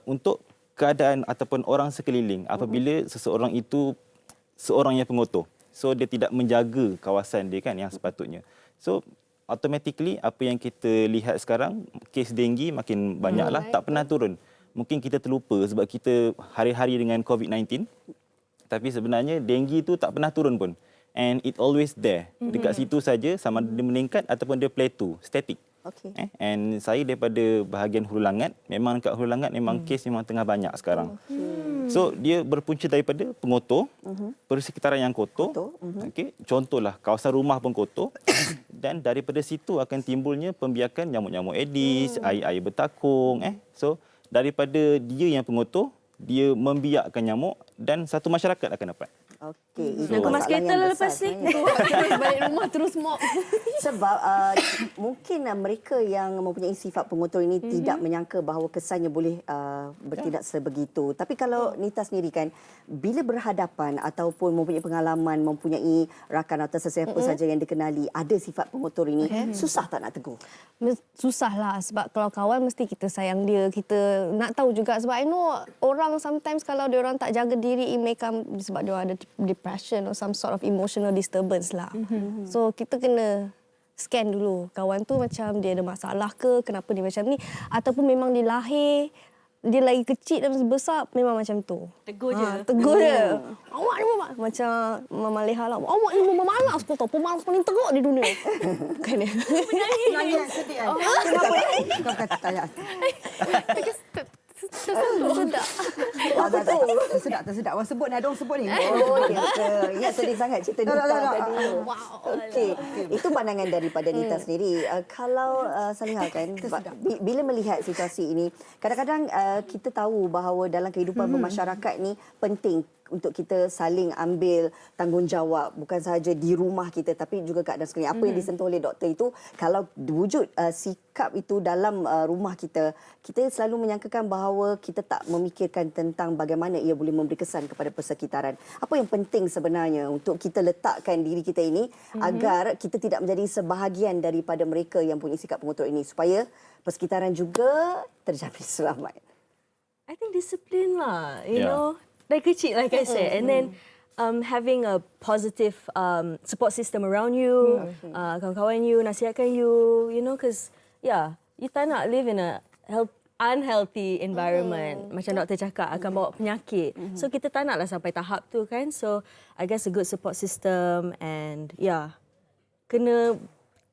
Untuk keadaan ataupun orang sekeliling, apabila seseorang itu seorang yang pengotor, so dia tidak menjaga kawasan dia kan yang sepatutnya. So automatically apa yang kita lihat sekarang, kes denggi makin banyaklah, tak pernah turun. Mungkin kita terlupa sebab kita hari-hari dengan COVID-19. Tapi sebenarnya denggi itu tak pernah turun pun. And it always there. Dekat situ saja, sama ada dia meningkat ataupun dia plateau, static. And saya daripada bahagian Hulu Langat, memang dekat Hulu Langat memang kes memang tengah banyak sekarang. So dia berpunca daripada pengotor, persekitaran yang kotor. Contohlah kawasan rumah pun kotor. Dan daripada situ akan timbulnya pembiakan nyamuk-nyamuk Aedes, air-air bertakung. So daripada dia yang pengotor, dia membiakkan nyamuk dan satu masyarakat akan dapat.
Okey,
Nak kemas kereta lah lepas ni.
Terus balik rumah terus mop.
Sebab mungkin mereka yang mempunyai sifat pengotor ini tidak menyangka bahawa kesannya boleh bertindak sebegitu. Tapi kalau Nita sendiri kan, bila berhadapan ataupun mempunyai pengalaman, mempunyai rakan atau sesiapa saja yang dikenali ada sifat pengotor ini, susah tak nak tegur?
Susah lah sebab kalau kawan mesti kita sayang dia, kita nak tahu juga sebab I know orang sometimes kalau dia orang tak jaga diri, it may come sebab dia ada depression or some sort of emotional disturbance lah. So kita kena scan dulu kawan tu macam dia ada masalah ke, kenapa dia macam ni, ataupun memang dia lahir dia lagi kecil dan besar memang macam tu.
Tegur je.
Tegur je. Awak ni macam Mama Leha lah. Awak ni memang malas kau tahu. Pemalas paling teruk di dunia. Kan dia.
Nangis sedih kan? Kenapa? Kau kata tanya.
Tersedak.
Tersedak. Orang sebut ni, ada orang sebut ni.
Ingat sedih sangat cerita Nita tadi. Okey. Itu pandangan daripada Nita sendiri. Kalau Salihah kan, bila melihat situasi ini, kadang-kadang kita tahu bahawa dalam kehidupan bermasyarakat ni penting untuk kita saling ambil tanggungjawab, bukan sahaja di rumah kita tapi juga keadaan sekeliling. Apa yang disentuh oleh doktor itu, kalau wujud sikap itu dalam rumah kita, kita selalu menyangkakan bahawa kita tak memikirkan tentang bagaimana ia boleh memberi kesan kepada persekitaran. Apa yang penting sebenarnya untuk kita letakkan diri kita ini agar kita tidak menjadi sebahagian daripada mereka yang punya sikap pengotor ini, supaya persekitaran juga terjamin selamat.
I think disiplin lah, you know. Dari kecil, like I said, and then having a positive support system around you, kawan-kawan you, nasihatkan you, you know, because you tak nak live in a unhealthy environment. Macam doktor cakap, akan bawa penyakit. So kita tak naklah sampai tahap tu kan. So I guess a good support system and kena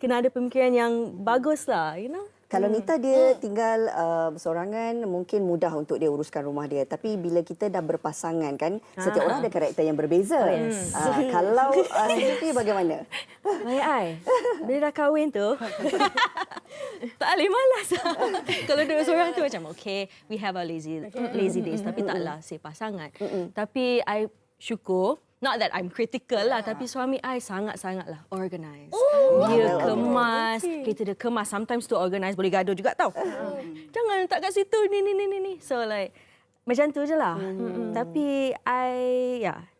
kena ada pemikiran yang bagus lah, you know.
Kalau Nita dia tinggal bersorangan, mungkin mudah untuk dia uruskan rumah dia. Tapi bila kita dah berpasangan kan, setiap orang ada karakter yang berbeza. Kalau Siti bagaimana?
Baik ai. Bila dah kahwin tu, tak boleh malas. Kalau duduk seorang tu macam, okay, we have our lazy days. Tapi taklah sepah sangat. Tapi I syukur, not that I'm critical lah, tapi suami I sangat-sangatlah organized. Dia kemas, kereta dia kemas. Sometimes tu organized boleh gaduh juga tau. Jangan letak kat situ, ni. So like, macam tu je lah. Tapi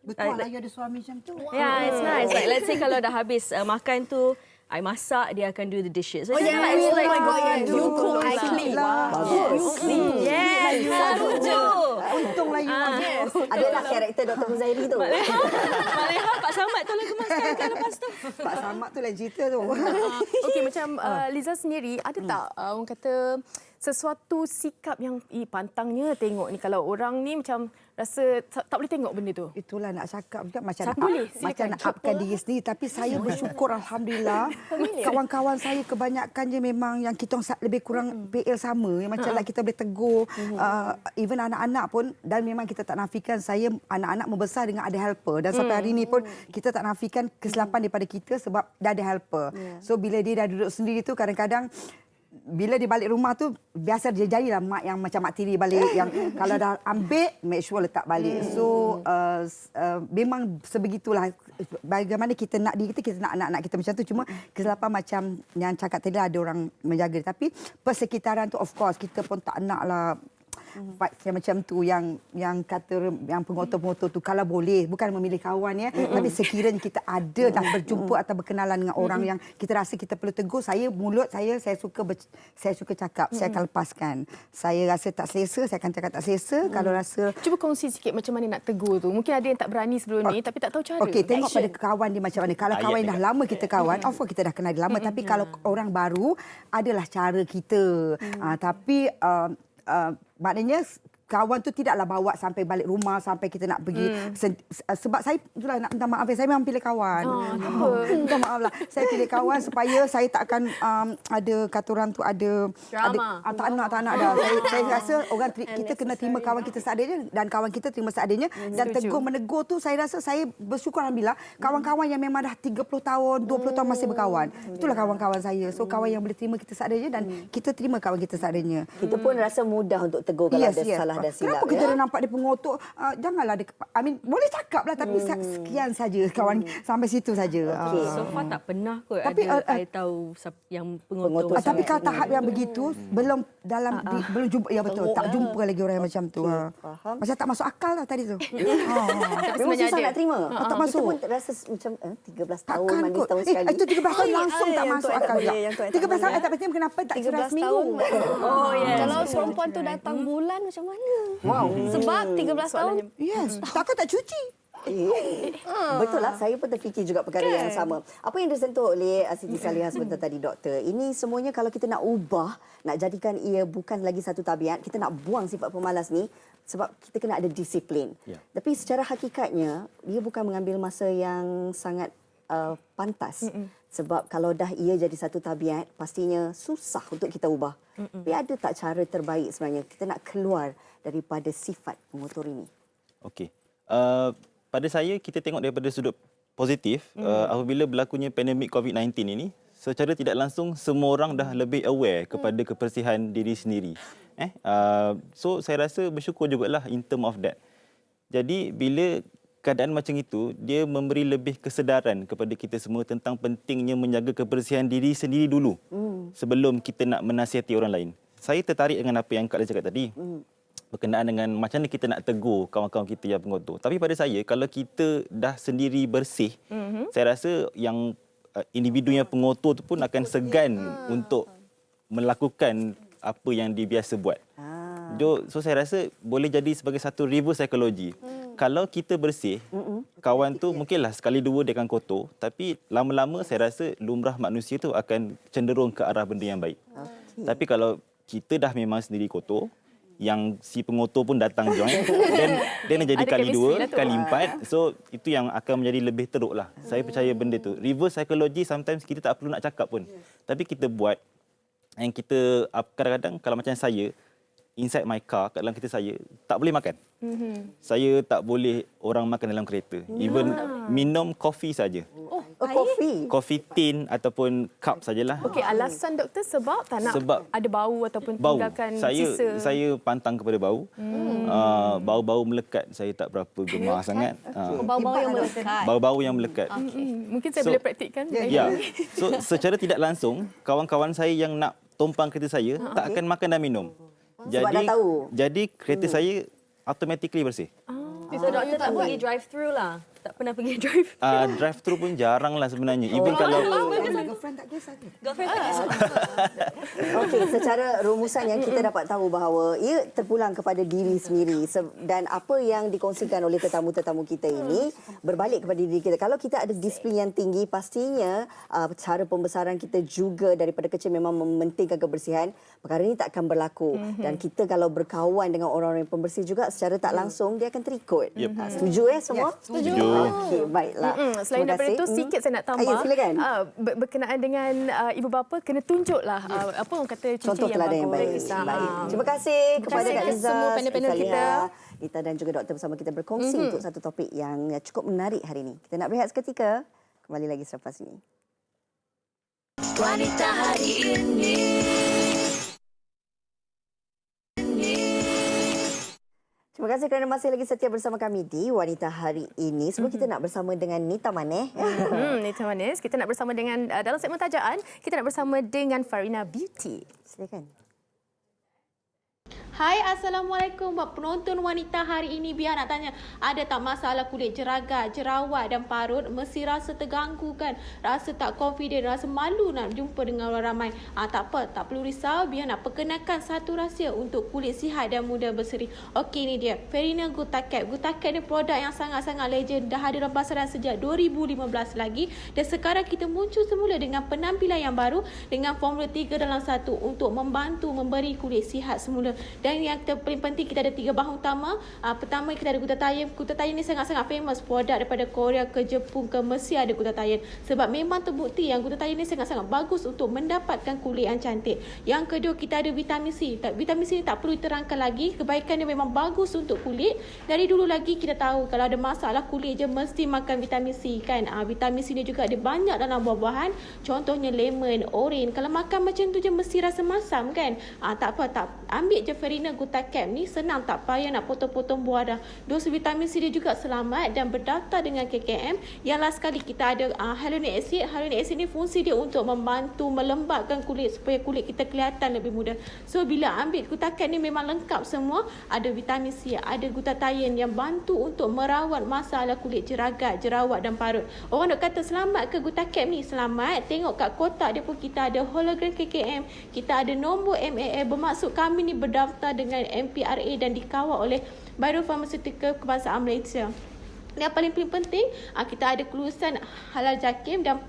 Betul lah, you ada suami macam tu.
Yeah, it's nice. Like, let's say kalau dah habis makan tu, I masak, dia akan do the dishes. So,
yeah,
it's like,
oh my God, you cook, I clean.
Bagus.
You clean. Yes, harus je.
Untunglah you.
Yes.
Adalah karakter Dr. Huzairi tu.
Mak Leha, Pak Samad tolong kemaskan kan lepas tu.
Pak Samad tu lain cerita tu.
Okey, macam Liza sendiri, ada tak orang kata sesuatu sikap yang pantangnya tengok ni kalau orang ni macam rasa tak boleh tengok benda tu?
Itulah nak cakap juga macam
Boleh,
macam nak upkan diri sendiri. Tapi saya bersyukur Alhamdulillah. Kawan-kawan saya kebanyakannya memang yang kita lebih kurang PL sama. Yang macam like kita boleh tegur. Even anak-anak pun. Dan memang kita tak nafikan saya anak-anak membesar dengan ada helper. Dan sampai hari ini pun kita tak nafikan kesilapan daripada kita sebab dah ada helper. So bila dia dah duduk sendiri tu kadang-kadang bila dia balik rumah tu biasa dia jadilah mak yang macam mak tiri balik yang kalau dah ambil make sure letak balik. So memang sebegitulah bagaimana kita nak diri kita nak anak-anak kita macam tu. Cuma kesilapan macam yang cakap tadi ada orang menjaga. Tapi persekitaran tu of course kita pun tak naklah fight macam tu yang kata yang pengotor-pengotor tu kalau boleh bukan memilih kawan ya tapi sekiranya kita ada dah berjumpa atau berkenalan dengan orang yang kita rasa kita perlu tegur saya suka cakap saya akan lepaskan saya rasa tak selesa saya akan cakap tak selesa kalau rasa
cuba kongsi sikit macam mana nak tegur tu mungkin ada yang tak berani sebelum ni tapi tak tahu cara.
Okey tengok pada kawan dia macam mana kalau kawan dah lama kita kawan of course kita dah kenal dia lama tapi kalau orang baru adalah cara kita tapi maknanya kawan tu tidaklah bawa sampai balik rumah sampai kita nak pergi sebab saya itulah nak minta maaf saya memang pilih kawan. Minta maaf lah. Saya pilih kawan supaya saya tak akan ada kata orang tu ada tak nak dah. Saya rasa kita kena terima kawan kita seadanya dan kawan kita terima seadanya dan tegur menegur tu saya rasa saya bersyukur alhamdulillah kawan-kawan yang memang dah 30 tahun 20 tahun masih berkawan. Itulah kawan-kawan saya. So kawan yang boleh terima kita seadanya dan kita terima kawan kita seadanya.
Kita pun rasa mudah untuk tegur kalau ada salah dan silap.
Kenapa kita dah nampak dia pengotor? Janganlah dia, boleh cakap lah tapi sekian saja kawan sampai situ saja.
So far tak pernah kot
tapi,
ada I tahu yang pengotor.
Tapi kalau tahap yang begitu belum belum jumpa betul tak jumpa lagi orang yang macam tu. Macam tak masuk akal lah tadi tu.
Memang susah nak terima.
Tak masuk.
Kita pun rasa macam 13 tahun mandi setahun sekali.
Itu 13 tahun langsung tak masuk akal juga. 13 tahun tak pasti kenapa tak cerai seminggu.
Kalau perempuan tu datang bulan macam mana?
Wow.
Sebab 13 tahun.
Yes. Takkan tak cuci.
Betul lah, saya pun terfikir juga perkara yang sama. Apa yang disentuh oleh Siti Salihah sebentar tadi, doktor. Ini semuanya kalau kita nak ubah, nak jadikan ia bukan lagi satu tabiat, kita nak buang sifat pemalas ni sebab kita kena ada disiplin. Tapi secara hakikatnya, dia bukan mengambil masa yang sangat pantas. Sebab kalau dah ia jadi satu tabiat, pastinya susah untuk kita ubah. Tapi ada tak cara terbaik sebenarnya kita nak keluar daripada sifat pengotor ini?
Okey. Pada saya, kita tengok daripada sudut positif, apabila berlakunya pandemik COVID-19 ini, secara tidak langsung semua orang dah lebih aware kepada kebersihan diri sendiri. So, saya rasa bersyukur jugalah in term of that. Jadi, bila keadaan macam itu, dia memberi lebih kesedaran kepada kita semua tentang pentingnya menjaga kebersihan diri sendiri dulu sebelum kita nak menasihati orang lain. Saya tertarik dengan apa yang Kak Liza cakap tadi. Berkenaan dengan macam mana kita nak tegur kawan-kawan kita yang pengotor. Tapi pada saya, kalau kita dah sendiri bersih, saya rasa yang individu yang pengotor tu pun akan segan untuk melakukan apa yang dia biasa buat. So saya rasa boleh jadi sebagai satu reverse psikologi. Kalau kita bersih, kawan tu mungkinlah sekali dua dia akan kotor, tapi lama-lama saya rasa lumrah manusia tu akan cenderung ke arah benda yang baik. Tapi kalau kita dah memang sendiri kotor, yang si pengotor pun datang join. Then dia jadi
Ada
kali
chemistry
2,
lah tu.
kali 4. So itu yang akan menjadi lebih teruk lah. Saya percaya benda tu. Reverse psychology sometimes kita tak perlu nak cakap pun. Tapi kita buat. And kita kadang-kadang kalau macam saya, inside my car, kat dalam kereta saya, tak boleh makan. Saya tak boleh orang makan dalam kereta. Even minum kopi saja. Kopi tin ataupun cup sajalah.
Okey, alasan doktor sebab tak nak
Sebab
ada bau ataupun
bau.
tinggalkan sisa.
Saya pantang kepada bau. Bau-bau melekat saya tak berapa gemar sangat.
Bau-bau yang melekat.
Bau-bau yang melekat.
Mungkin saya boleh praktikkan.
Ya. So secara tidak langsung, kawan-kawan saya yang nak tumpang kereta saya tak akan makan dan minum.
Sebab dah tahu.
Jadi kereta saya automatically bersih.
So doktor tak pergi drive through lah. Tak pernah pergi drive.
Drive-thru pun jarang lah sebenarnya. Even kalau
Girlfriend tak kisah ke?
Girlfriend tak kisah.
Okey, secara rumusan yang kita dapat tahu bahawa ia terpulang kepada diri sendiri dan apa yang dikongsikan oleh tetamu-tetamu kita ini berbalik kepada diri kita. Kalau kita ada disiplin yang tinggi, pastinya cara pembesaran kita juga daripada kecil memang mementingkan kebersihan. Perkara ini tak akan berlaku. Dan kita kalau berkawan dengan orang-orang yang pembersih juga secara tak langsung dia akan terikut. Setuju semua?
setuju.
Okey, baiklah.
Selain
Terima
daripada
kasih.
itu, sikit saya nak tambah.
Ya, silakan.
Berkenaan dengan ibu bapa, kena tunjuklah apa orang kata cuci
Contoh
yang
teladan
bagus.
yang baik. Baik. Terima kasih kepada Kak Liza,
semua panel-panel kita.
Nita dan juga doktor bersama kita berkongsi untuk satu topik yang cukup menarik hari ini. Kita nak berehat seketika. Kembali lagi selepas ini.
Wanita hari ini.
Terima kasih kerana masih lagi setia bersama kami di Wanita Hari Ini. Sebelum kita nak bersama dengan Nita Maneh.
Nita Manis, kita nak bersama dengan, dalam segmen tajaan, kita nak bersama dengan Farina Beauty.
Silakan.
Hai, Assalamualaikum buat penonton Wanita Hari Ini. Biar nak tanya, ada tak masalah kulit jeragat, jerawat dan parut? Mesti rasa terganggu kan? Rasa tak confident, rasa malu nak jumpa dengan orang ramai. Tak apa, tak perlu risau. Biar nak perkenalkan satu rahsia untuk kulit sihat dan muda berseri. Okey, ni dia, Farina Gutacap. Gutacap ni produk yang sangat-sangat legend. Dah ada dalam pasaran sejak 2015 lagi. Dan sekarang kita muncul semula dengan penampilan yang baru dengan formula 3 dalam 1 untuk membantu memberi kulit sihat semula. Dan yang paling penting, kita ada 3 bahan utama. Pertama, kita ada glutathione. Glutathione ni sangat-sangat famous produk daripada Korea ke Jepun ke Mesir ada glutathione. Sebab memang terbukti yang glutathione ni sangat-sangat bagus untuk mendapatkan kulit yang cantik. Yang kedua, kita ada vitamin C. Vitamin C ni tak perlu diterangkan lagi. Kebaikan dia memang bagus untuk kulit. Dari dulu lagi kita tahu kalau ada masalah kulit je mesti makan vitamin C kan. Vitamin C ni juga ada banyak dalam buah-buahan. Contohnya lemon, orange. Kalau makan macam tu je mesti rasa masam kan. Tak apa, tak. Ambil je Farina Gutacap ni, senang, tak payah nak potong-potong buah dah. Dos vitamin C dia juga selamat dan berdaftar dengan KKM. Yang last sekali kita ada hyaluronic acid. Hyaluronic acid ni fungsi dia untuk membantu melembabkan kulit supaya kulit kita kelihatan lebih muda. So bila ambil Gutacap ni memang lengkap semua. Ada vitamin C, ada glutathione yang bantu untuk merawat masalah kulit jeragat, jerawat dan parut. Orang nak kata selamat ke Gutacap ni? Selamat. Tengok kat kotak dia pun kita ada hologram KKM. Kita ada nombor MAA. Bermaksud kami ni berdaftar dengan MPRA dan dikawal oleh Biopharmaceutical Kebangsaan Malaysia. Yang paling penting, kita ada kelulusan halal JAKIM dan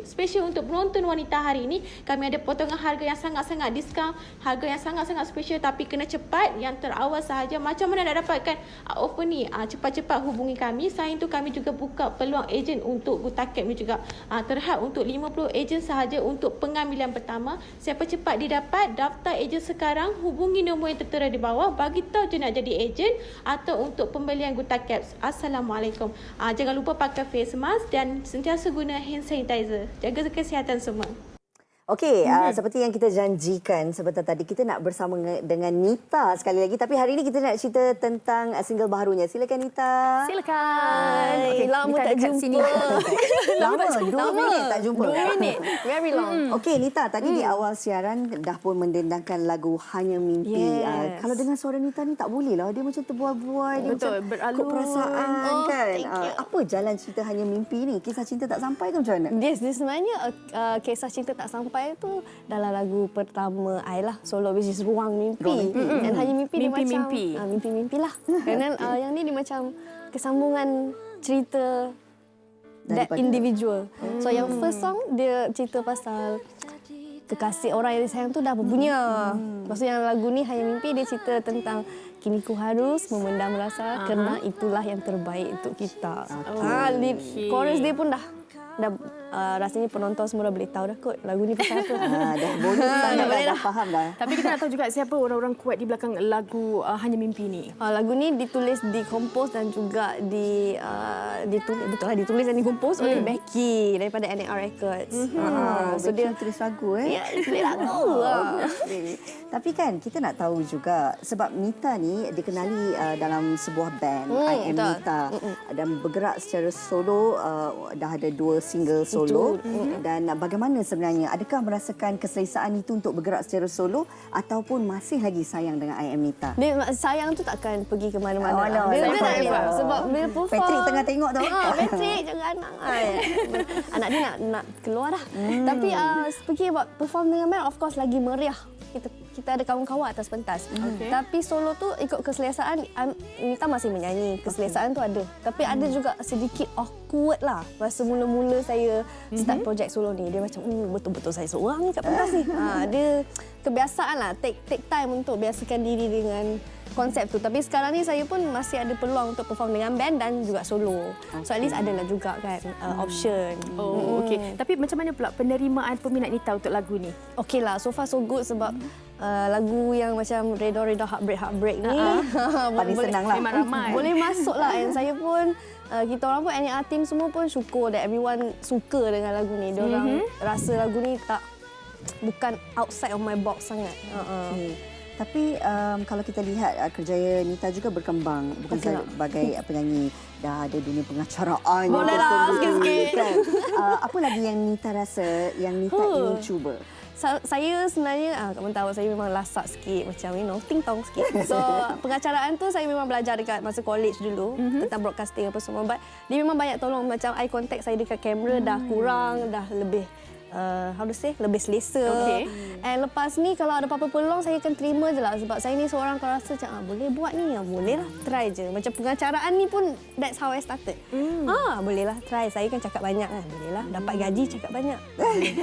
special untuk penonton Wanita Hari ini, kami ada potongan harga yang sangat-sangat diskaun, harga yang sangat-sangat special, tapi kena cepat, yang terawal sahaja. Macam mana nak dapatkan offer ni? Cepat-cepat hubungi kami. Selain itu, kami juga buka peluang ejen untuk Gutacap ni juga. Terhad untuk 50 ejen sahaja untuk pengambilan pertama. Siapa cepat didapat, daftar ejen sekarang, hubungi nombor yang tertera di bawah, bagi tahu je nak jadi ejen atau untuk pembelian Gutacap. Assalamualaikum. Jangan lupa pakai face mask dan sentiasa guna hand sanitizer. Jaga kesihatan semua.
Okey, seperti yang kita janjikan sebentar tadi, kita nak bersama dengan Nita sekali lagi. Tapi hari ini kita nak cerita tentang single barunya. Silakan Nita.
Silakan.
Okey,
lama
Nita
tak
dekat
jumpa.
Sini. Lama, 2 minit tak jumpa.
2 minit. Very long.
Okey, Nita, tadi di awal siaran dah pun mendendangkan lagu Hanya Mimpi.
Yes.
Kalau dengan suara Nita ni tak boleh lah. Dia macam terbuai-buai. Dia
Betul,
macam
beralun.
kod perasaan kan. Apa jalan cerita Hanya Mimpi ni? Kisah cinta tak sampai ke macam mana?
Yes, dia sebenarnya kisah cinta tak sampai tu dalam lagu pertama I lah, solo, which is Ruang Mimpi. Dan Hanya Mimpi dia macam mimpi-mimpi lah. Kerana yang ni dia macam kesambungan cerita that individual. So yang first song dia cerita pasal kekasih orang yang disayang tu dah berpunya. Maksudnya lagu ni Hanya Mimpi dia cerita tentang kini ku harus memendam rasa kerana itulah yang terbaik untuk kita. Chorus dia pun dah rasanya penonton semua dah boleh tahu dah kot lagu ni pasal apa.
Dah boleh dah faham dah.
Tapi kita nak tahu juga siapa orang-orang kuat di belakang lagu Hanya Mimpi ni.
Lagu ni ditulis, dikompos dan juga ditulis dan dikompos oleh Becky daripada NAR Records.
So dia tulis lagu
Ya, tulis lagu.
Tapi kan kita nak tahu juga sebab Nita ni dikenali dalam sebuah band I Am Nita dan bergerak secara solo, dah ada 2 single solo. Dan bagaimana sebenarnya, adakah merasakan keselesaan itu untuk bergerak secara solo ataupun masih lagi sayang dengan I Am Nita?
Dia sayang tu takkan pergi ke mana-mana.
Dia
tak elak sebab bila perform.
Patrick tengah tengok tu.
Patrick jaga anak. Anak dia nak keluar dah. Tapi pergi buat perform dengan band, of course lagi meriah. Kita ada kawan-kawan atas pentas. Tapi solo tu ikut keselesaan, Nita masih menyanyi. Keselesaan tu ada. Tapi ada juga sedikit awkward lah. Masa mula-mula saya start projek solo ni. Dia macam, betul-betul saya seorang ni kat pentas ni. Dia kebiasaan lah. Take time untuk biasakan diri dengan konsep tu. Tapi sekarang ni saya pun masih ada peluang untuk perform dengan band dan juga solo. So at least adalah juga kan option.
Okey. Tapi macam mana pula penerimaan peminat Nita untuk lagu ni?
Okey lah, so far so good sebab lagu yang macam Reda Heartbreak ni
paling senang lah.
Memang ramai.
Boleh masuk lah. And saya pun kita orang pun NAR team semua pun syukur that everyone suka dengan lagu ni. Diorang rasa lagu ni bukan outside of my box sangat.
Tapi kalau kita lihat kerjaya Nita juga berkembang, bukan sahaja sebagai penyanyi, dah ada dunia pengacaraan.
Bolehlah sikit-sikit.
Kan? Apa lagi yang Nita rasa yang Nita ingin cuba?
Saya sebenarnya, kamu tahu saya memang lasak sikit, macam ting-tong sikit. So pengacaraan tu saya memang belajar dekat masa college dulu tentang broadcasting apa semua. But dia memang banyak tolong, macam eye contact saya dekat kamera dah kurang, dah lebih lebih selesa. And lepas ni kalau ada apa-apa peluang saya akan terima je lah. Sebab saya ni seorang kalau rasa macam boleh buat ni, boleh lah, try je. Macam pengacaraan ni pun that's how I started. Boleh lah, try. Saya kan cakap banyak kan. Boleh lah, dapat gaji cakap banyak.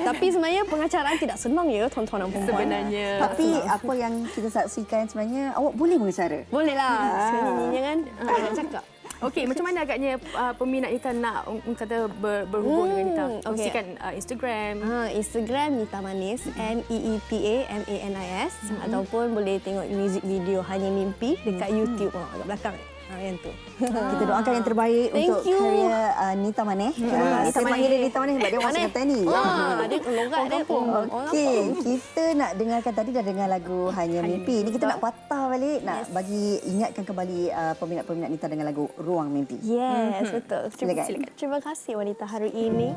Tapi sebenarnya pengacaraan tidak senang ya tuan-tuan dan puan-puan.
Sebenarnya.
Tapi apa yang kita saksikan sebenarnya, awak boleh mengacara?
Boleh lah. Sebenarnya kan, tak nak cakap.
Okey, macam mana agaknya peminat Nita nak kata berhubung dengan Nita? Kongsikan Instagram.
Instagram Nita Manis, NEETAMANIS, ataupun boleh tengok music video Hanya Mimpi dekat YouTube kat belakang. Yang tu.
Kita doakan yang terbaik untuk karya Nita Manis. Kita panggil dia Nita Manis sebab dia orang Sengatan ni.
Dia logat dia pun.
Okey, kita nak dengarkan, tadi dah dengar lagu Hanya Mimpi. Ni kita nak patah balik, nak bagi ingatkan kembali peminat-peminat Nita dengan lagu Ruang Mimpi.
Yes, betul.
Silakan.
Terima kasih wanita hari ini.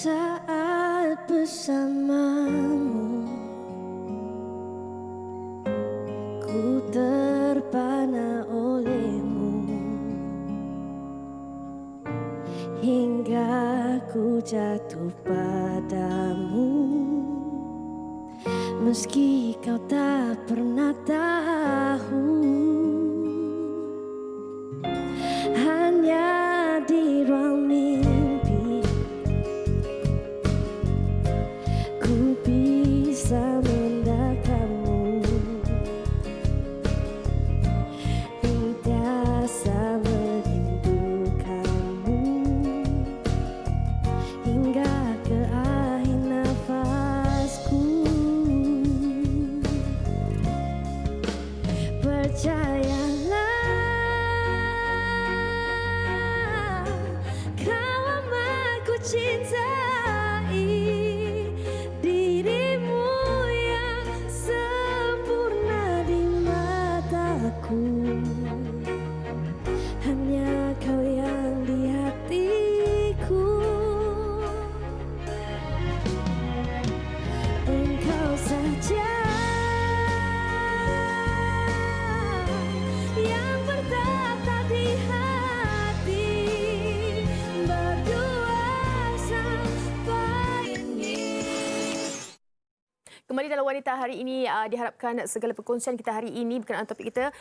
Saat bersamamu, ku terpana olehmu, hingga ku jatuh padamu. Meski kau tak pernah tahu, hanya di ruang mimpi ku bisa mendakamu, sentiasa merindukanmu hingga ke akhir nafasku.
Kembali dalam Wanita hari ini, diharapkan segala perkongsian kita hari ini berkenaan topik kita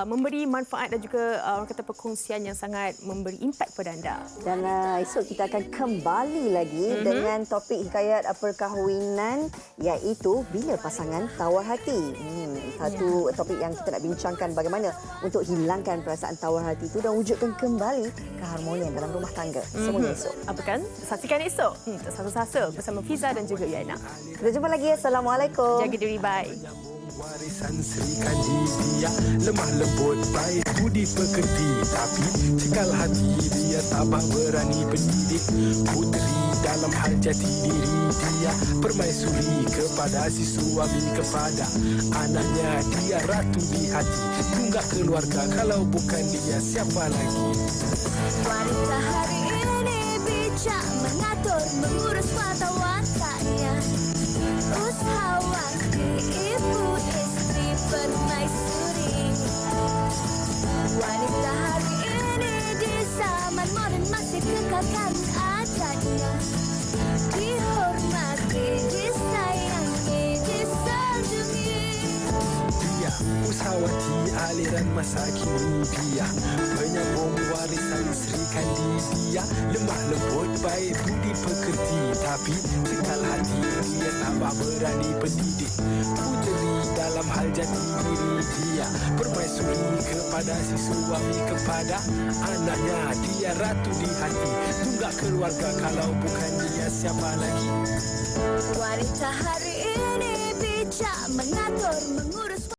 memberi manfaat dan juga orang kata perkongsian yang sangat memberi impak kepada anda.
Dan esok kita akan kembali lagi dengan topik hikayat perkahwinan, iaitu bila pasangan tawar hati. Satu topik yang kita nak bincangkan bagaimana untuk hilangkan perasaan tawar hati itu dan wujudkan kembali keharmonian dalam rumah tangga. Semuanya esok.
Apa kan? Saksikan esok. Tersasa-sasa bersama Fiza dan juga Yana.
Kita jumpa lagi. Assalamualaikum.
Jaga diri, bye.
Warisan Sri Kandidia, lemah lembut baik budi pekerti, tapi cekal hati dia tabah berani pendidik. Puteri dalam hal jati diri dia, permaisuri kepada si suami, kepada anaknya dia ratu di hati. Tunggak keluarga, kalau bukan dia siapa lagi?
Wanita hari ini bijak mengatur, mengurus mata wataknya. Usahawan ibu istri permaisuri. Wanita hari ini di zaman moden masih kekalkan adatnya. Dihormati, disayangi, disanjungi.
Dia usahawati aliran masa kini, dia penyambung warisan Sri Kandidia, lemah lembut baik budi pekerti, tapi cekal hati dia tambah berani pendidik. Puteri dalam hal jati diri dia, permaisuri kepada si suami, kepada anaknya dia ratu di hati. Tunggak keluarga, kalau bukan dia siapa lagi?
Wanita hari ini bijak mengatur, mengurus